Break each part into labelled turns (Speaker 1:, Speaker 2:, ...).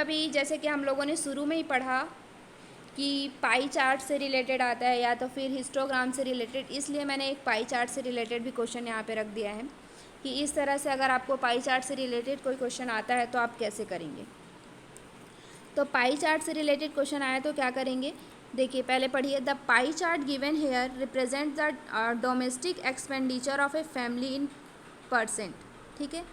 Speaker 1: कभी जैसे कि हम लोगों ने शुरू में ही पढ़ा कि पाई चार्ट से रिलेटेड आता है या तो फिर हिस्टोग्राम से रिलेटेड, इसलिए मैंने एक पाई चार्ट से रिलेटेड भी क्वेश्चन यहाँ पे रख दिया है कि इस तरह से अगर आपको पाई चार्ट से रिलेटेड कोई क्वेश्चन आता है तो आप कैसे करेंगे। तो पाई चार्ट से रिलेटेड क्वेश्चन आया तो क्या करेंगे, देखिए पहले पढ़िए। The pie chart given here represent the domestic expenditure of a family in percent. ठीक है,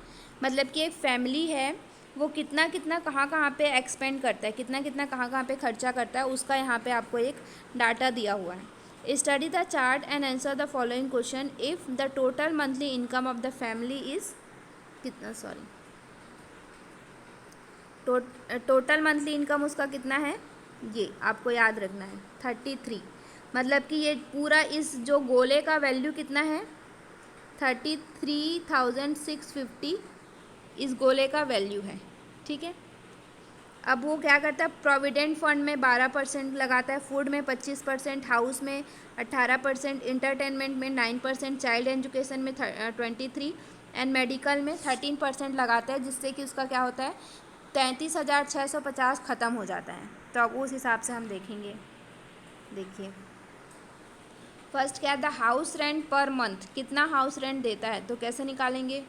Speaker 1: मतलब कि एक फैमिली है वो कितना कितना कहाँ कहाँ पे एक्सपेंड करता है, कितना कितना कहाँ कहाँ पे खर्चा करता है, उसका यहाँ पे आपको एक डाटा दिया हुआ है। Study the chart and answer the following question if the total monthly income of the family is कितना, सॉरी, टोटल मंथली इनकम उसका कितना है, ये आपको याद रखना है 33। मतलब कि ये पूरा इस जो गोले का वैल्यू कितना है, 33,650 इस गोले का वैल्यू है। ठीक है, अब वो क्या करता है, प्रोविडेंट फंड में 12% लगाता है, फूड में 25%, हाउस में 18%, इंटरटेनमेंट में 9%, चाइल्ड एजुकेशन में 23 एंड मेडिकल में 13% लगाता है, जिससे कि उसका क्या होता है 33,650 ख़त्म हो जाता है। तो अब उस हिसाब से हम देखेंगे। देखिए फर्स्ट क्या है, the house rent per month, कितना हाउस रेंट देता है, तो कैसे निकालेंगे,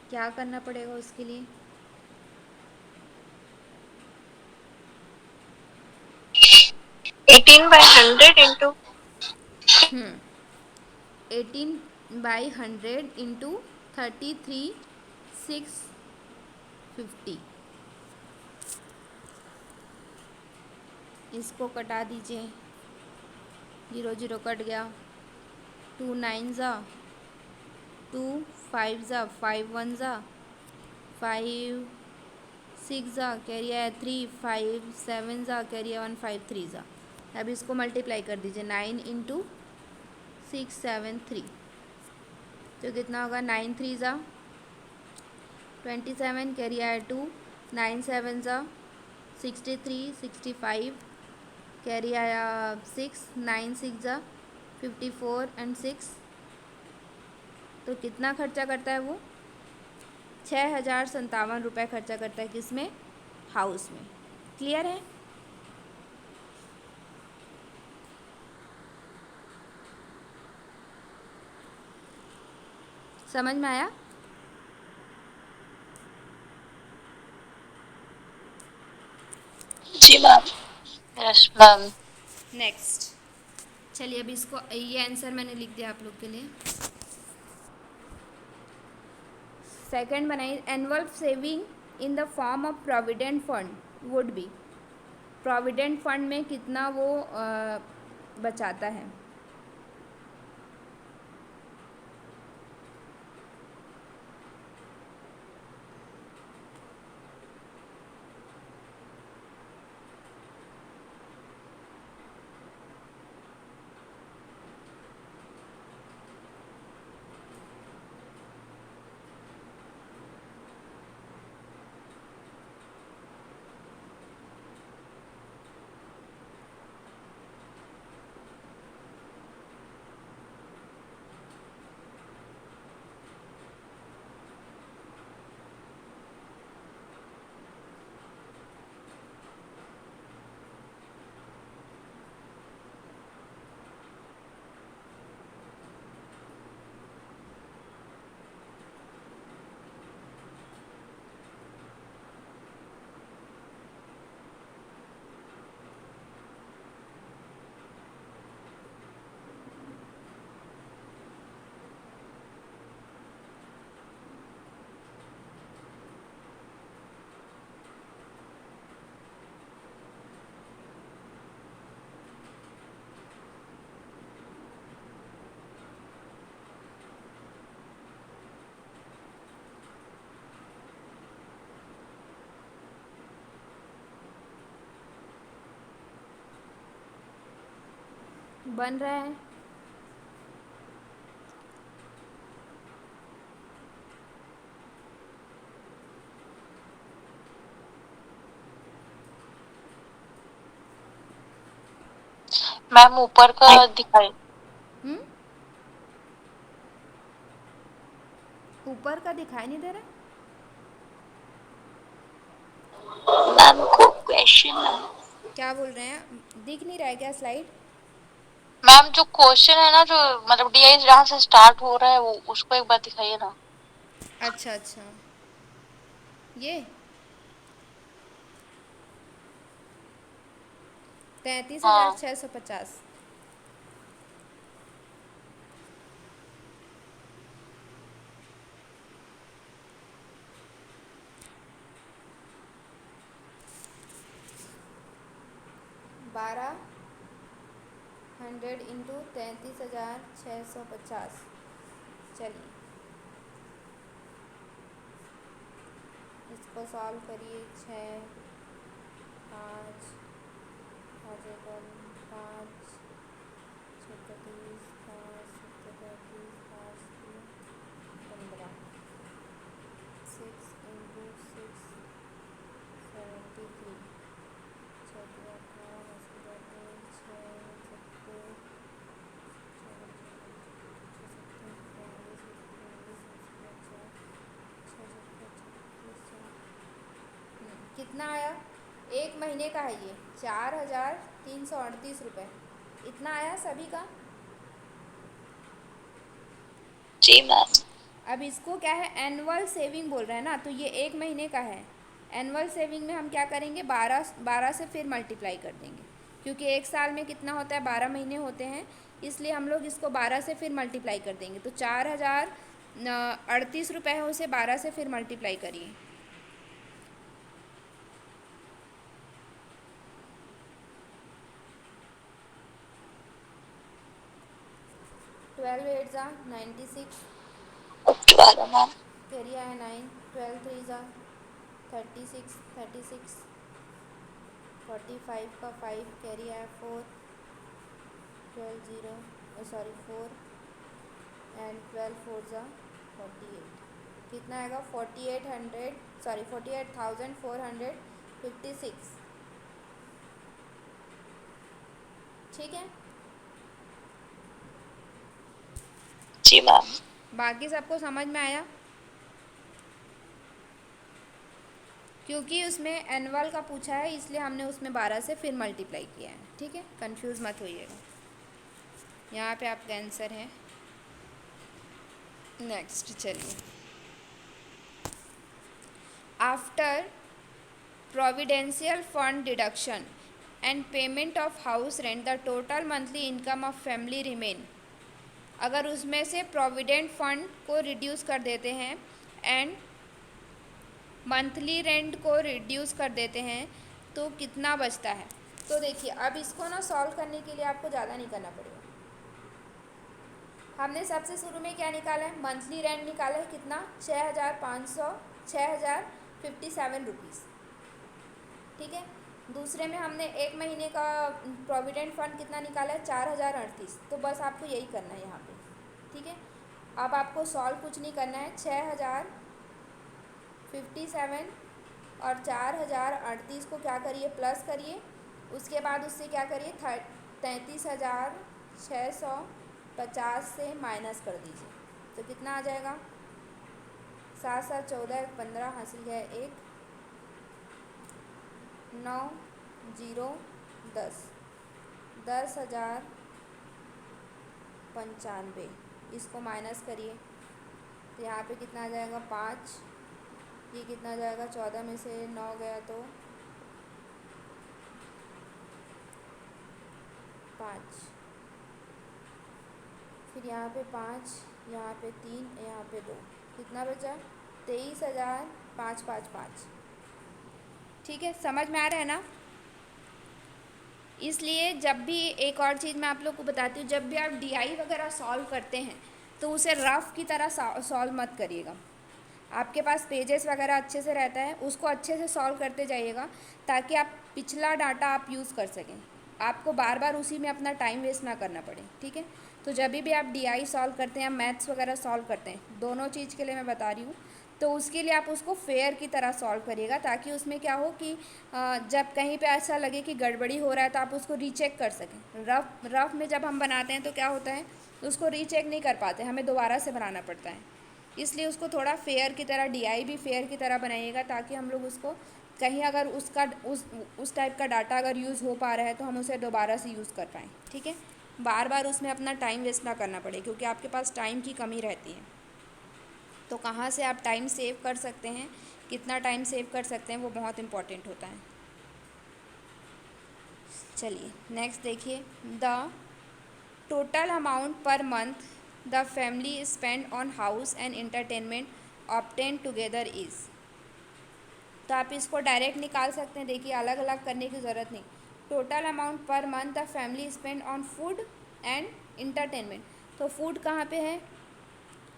Speaker 1: क्या करना पड़ेगा उसके लिए,
Speaker 2: 18/100 इंटू
Speaker 1: 18/100 इंटू 33,650, इसको कटा दीजिए, 0 0 कट गया, 2 9 ज़ा 2, 5 ज़ा 5 1 ज़ा 5 6 ज़ा कैरी आया 3, 5 7 ज़ा कैरी 1, 5 3 ज़ा। अब इसको मल्टीप्लाई कर दीजिए, 9 इंटू 673, तो कितना होगा, 9 3 ज़ा 27 कैरी आया 2, 9 7 ज़ा 63, 65 कैरी आया 6, 9 6 ज़ा 54 एंड 6, तो कितना खर्चा करता है वो, 6,057 रुपये खर्चा करता है, किसमें, हाउस में। क्लियर है। समझ में आया।
Speaker 2: जी मैम। Yes ma'am.
Speaker 1: नेक्स्ट, चलिए अभी इसको, ये आंसर मैंने लिख दिया आप लोग के लिए। सेकंड बनाइए, annual saving in the form of provident fund would be, provident fund में कितना वो बचाता है। बन रहा है।
Speaker 2: मैम ऊपर का दिखाई।
Speaker 1: हम्म, ऊपर का दिखाई नहीं दे रहा?
Speaker 2: मैम को क्वेश्चन,
Speaker 1: क्या बोल रहे हैं? दिख नहीं रहा है क्या स्लाइड?
Speaker 2: मैम जो क्वेश्चन है ना, जो मतलब डीआई जहाँ से स्टार्ट हो रहा है वो उसको एक बार दिखाइए ना।
Speaker 1: अच्छा अच्छा, ये 33,650।
Speaker 2: हाँ
Speaker 1: 1200 इंटू 33,650। चलिए इसको सॉल्व करिए। 5 5 36 5 35 5 15 6 इंटू 6 73 छः 18 कितना आया? एक महीने का है ये, 4,338 रुपये। इतना आया सभी का।
Speaker 2: जी मैम।
Speaker 1: अब इसको क्या है, एनुअल सेविंग बोल रहे हैं ना, तो ये एक महीने का है। एनुअल सेविंग में हम क्या करेंगे, 12 से फिर मल्टीप्लाई कर देंगे, क्योंकि एक साल में कितना होता है, 12 महीने होते हैं, इसलिए हम लोग इसको 12 से फिर मल्टीप्लाई कर देंगे। तो 4,038 रुपये है, उसे 12 से फिर मल्टीप्लाई करिए। 12 8 ज़ा 96,
Speaker 2: 12 मैम।
Speaker 1: कैरी आया 9, 12 3 ज़ा 36, 45 का 5 कैरी आया 4, 12 0 सॉरी 4 एंड 12 4 ज़ा 48। कितना आएगा? 4800 सॉरी 48,456। ठीक है,
Speaker 2: जी मैम।
Speaker 1: बाकी सबको समझ में आया? क्योंकि उसमें एनुअल का पूछा है, इसलिए हमने उसमें 12 से फिर मल्टीप्लाई किया है। ठीक है, कंफ्यूज मत होइएगा। यहाँ पे आपका आंसर है। नेक्स्ट चलिए, after providential fund deduction and payment of house rent the total monthly income of family remain. अगर उसमें से प्रोविडेंट फंड को रिड्यूस कर देते हैं एंड मंथली रेंट को रिड्यूस कर देते हैं तो कितना बचता है? तो देखिए, अब इसको ना सॉल्व करने के लिए आपको ज़्यादा नहीं करना पड़ेगा। हमने सबसे शुरू में क्या निकाला है, मंथली रेंट निकाला है, कितना? 6,57 रुपीज़। ठीक है, दूसरे में हमने एक महीने का प्रोविडेंट फंड कितना निकाला है, 4,038। तो बस आपको यही करना है यहाँ पे। ठीक है, अब आपको सॉल्व कुछ नहीं करना है। 6,057 और 4,038 को क्या करिए, प्लस करिए। उसके बाद उससे क्या करिए, 33,650 से माइनस कर दीजिए। तो कितना आ जाएगा? 7 7 14 15 हासिल गया 1, 9 0 10, 10,095। इसको माइनस करिए तो यहाँ पे कितना आ जाएगा? 5। ये कितना आ जाएगा? 14 में से 9 गया तो 5। फिर यहाँ पे 5, यहाँ पे 3, यहाँ पे 2, कितना बचा? 23,555। ठीक है, समझ में आ रहा है ना? इसलिए जब भी एक और चीज़ मैं आप लोग को बताती हूँ, जब भी आप डीआई वगैरह सॉल्व करते हैं तो उसे रफ़ की तरह सॉल्व मत करिएगा। आपके पास पेजेस वगैरह अच्छे से रहता है, उसको अच्छे से सॉल्व करते जाइएगा, ताकि आप पिछला डाटा आप यूज़ कर सकें, आपको बार बार उसी में अपना टाइम वेस्ट ना करना पड़े। ठीक है, तो जब भी आप डीआई सॉल्व करते हैं, मैथ्स वगैरह सॉल्व करते हैं, दोनों चीज़ के लिए मैं बता रही हूँ, तो उसके लिए आप उसको फेयर की तरह सॉल्व करिएगा, ताकि उसमें क्या हो कि जब कहीं पे ऐसा लगे कि गड़बड़ी हो रहा है तो आप उसको रीचेक कर सकें। रफ़ में जब हम बनाते हैं तो क्या होता है, उसको रीचेक नहीं कर पाते, हमें दोबारा से बनाना पड़ता है। इसलिए उसको थोड़ा फेयर की तरह, डीआई भी फेयर की तरह बनाइएगा, ताकि हम लोग उसको कहीं अगर उसका उस टाइप का डाटा अगर यूज़ हो पा रहा है तो हम उसे दोबारा से यूज़ कर पाएँ। ठीक है, बार बार उसमें अपना टाइम वेस्ट ना करना पड़े, क्योंकि आपके पास टाइम की कमी रहती है। तो कहाँ से आप टाइम सेव कर सकते हैं, कितना टाइम सेव कर सकते हैं, वो बहुत इम्पॉर्टेंट होता है। चलिए नेक्स्ट देखिए, the total amount per month the family spend on house and entertainment obtain together is. तो आप इसको डायरेक्ट निकाल सकते हैं, देखिए अलग अलग करने की ज़रूरत नहीं। Total amount per month the family spend on food and entertainment. तो फूड कहाँ पे है,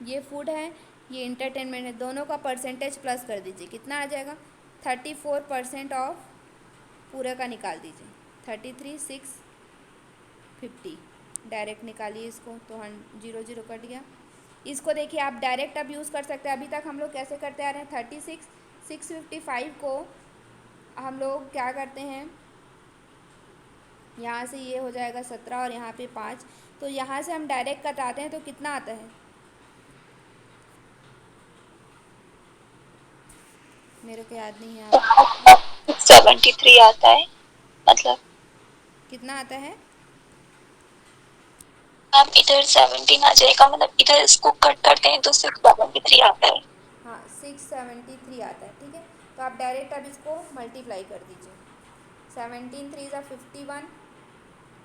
Speaker 1: ये फूड है, ये इंटरटेनमेंट है, दोनों का परसेंटेज प्लस कर दीजिए, कितना आ जाएगा, 34% ऑफ पूरे का निकाल दीजिए, 33,650। डायरेक्ट निकालिए इसको, तो 0 0 कट गया। इसको देखिए आप डायरेक्ट अब यूज़ कर सकते हैं। अभी तक हम लोग कैसे करते आ रहे हैं, 36,655 को हम लोग क्या करते हैं, यहाँ से ये हो जाएगा 17 और यहाँ पे 5, तो यहाँ से हम डायरेक्ट कटाते हैं तो कितना आता है, मेरे को याद नहीं है, आप
Speaker 2: 73 आता है, मतलब
Speaker 1: कितना आता है।
Speaker 2: मैम इधर 17 आ जाएगा, मतलब इधर इसको कट करते हैं तो 673 आता है।
Speaker 1: हाँ 673 आता है। ठीक है, तो आप डायरेक्ट अब इसको मल्टीप्लाई कर दीजिए, 17 3 × 51।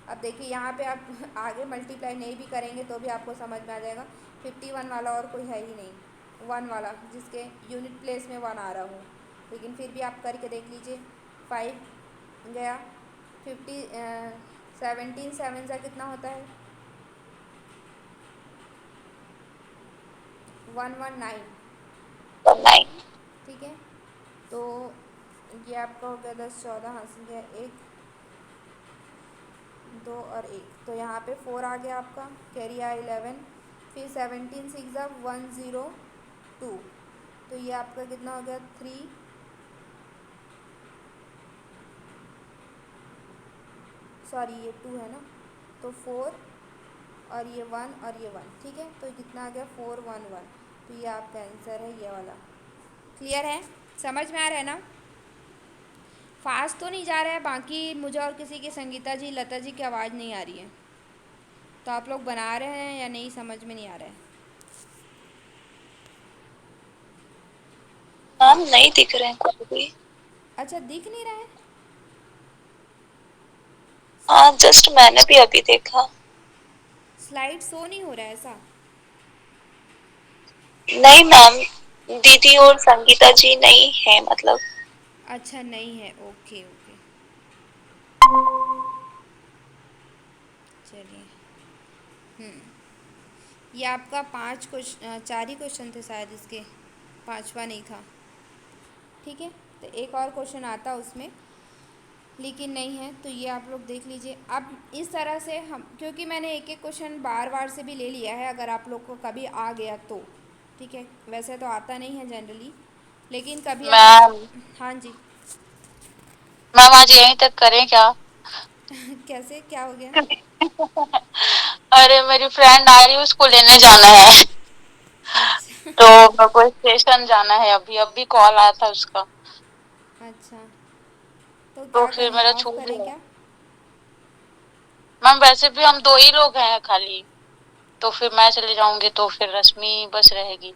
Speaker 1: अब देखिए यहाँ पे आप आगे मल्टीप्लाई नहीं भी करेंगे तो भी आपको समझ में आ जाएगा, 51 वाला और कोई है ही नहीं, 1 वाला जिसके यूनिट प्लेस में 1 आ रहा हो, लेकिन फिर भी आप करके देख लीजिए। 5 गया, 17 7 सा कितना होता है, 119।
Speaker 2: 9।
Speaker 1: ठीक है, तो ये आपका हो गया 10 14, हासिल गया 1 2 और 1, तो यहाँ पे 4 आ गया आपका, कैरी आया 11, फिर 17 6 102, तो ये आपका कितना हो गया 3, सॉरी ये 2 है ना, तो 4 और ये 1 और ये 1। ठीक है, तो कितना आ गया 411, तो ये आपका आंसर है ये वाला। क्लियर है, समझ में आ रहा है ना। फास्ट तो नहीं जा रहा है, बाकी मुझे और किसी की, संगीता जी लता जी की आवाज़ नहीं आ रही है, तो आप लोग बना रहे हैं या नहीं समझ में नहीं आ रहा है।
Speaker 2: मैम नहीं दिख रहे हैं कुछ भी।
Speaker 1: अच्छा दिख नहीं रहा है,
Speaker 2: हाँ जस्ट मैंने भी अभी देखा।
Speaker 1: स्लाइड शो नहीं हो रहा है ऐसा।
Speaker 2: नहीं मैम, दीदी और संगीता जी नहीं है मतलब।
Speaker 1: अच्छा नहीं है, ओके ओके, चलिए। ये आपका 5 क्वेश्चन, 4 ही क्वेश्चन थे शायद इसके, 5वां नहीं था। ठीक है, तो एक और क्वेश्चन आता उसमें, लेकिन नहीं है, तो ये आप लोग देख लीजिए। अब इस तरह से हम, क्योंकि मैंने एक एक क्वेश्चन बार बार से भी ले लिया है, अगर आप लोग को कभी आ गया तो ठीक है, वैसे तो आता नहीं है जनरली, लेकिन कभी अगर,
Speaker 2: मैम
Speaker 1: हाँ जी।
Speaker 2: मैम आज यहीं तक करें क्या?
Speaker 1: कैसे, क्या हो गया।
Speaker 2: अरे मेरी फ्रेंड आ रही है, उसको लेने जाना है।
Speaker 1: अच्छा
Speaker 2: तो मेरे को स्टेशन जाना है, अभी अभी कॉल आया था उसका।
Speaker 1: अच्छा, तो
Speaker 2: तो
Speaker 1: क्या
Speaker 2: फिर
Speaker 1: करें,
Speaker 2: मेरा
Speaker 1: ऑफ
Speaker 2: छूट
Speaker 1: करें
Speaker 2: गया।
Speaker 1: क्या।
Speaker 2: मैम वैसे भी हम 2 ही लोग हैं खाली, तो फिर मैं चले जाऊंगी तो फिर रश्मि बस रहेगी।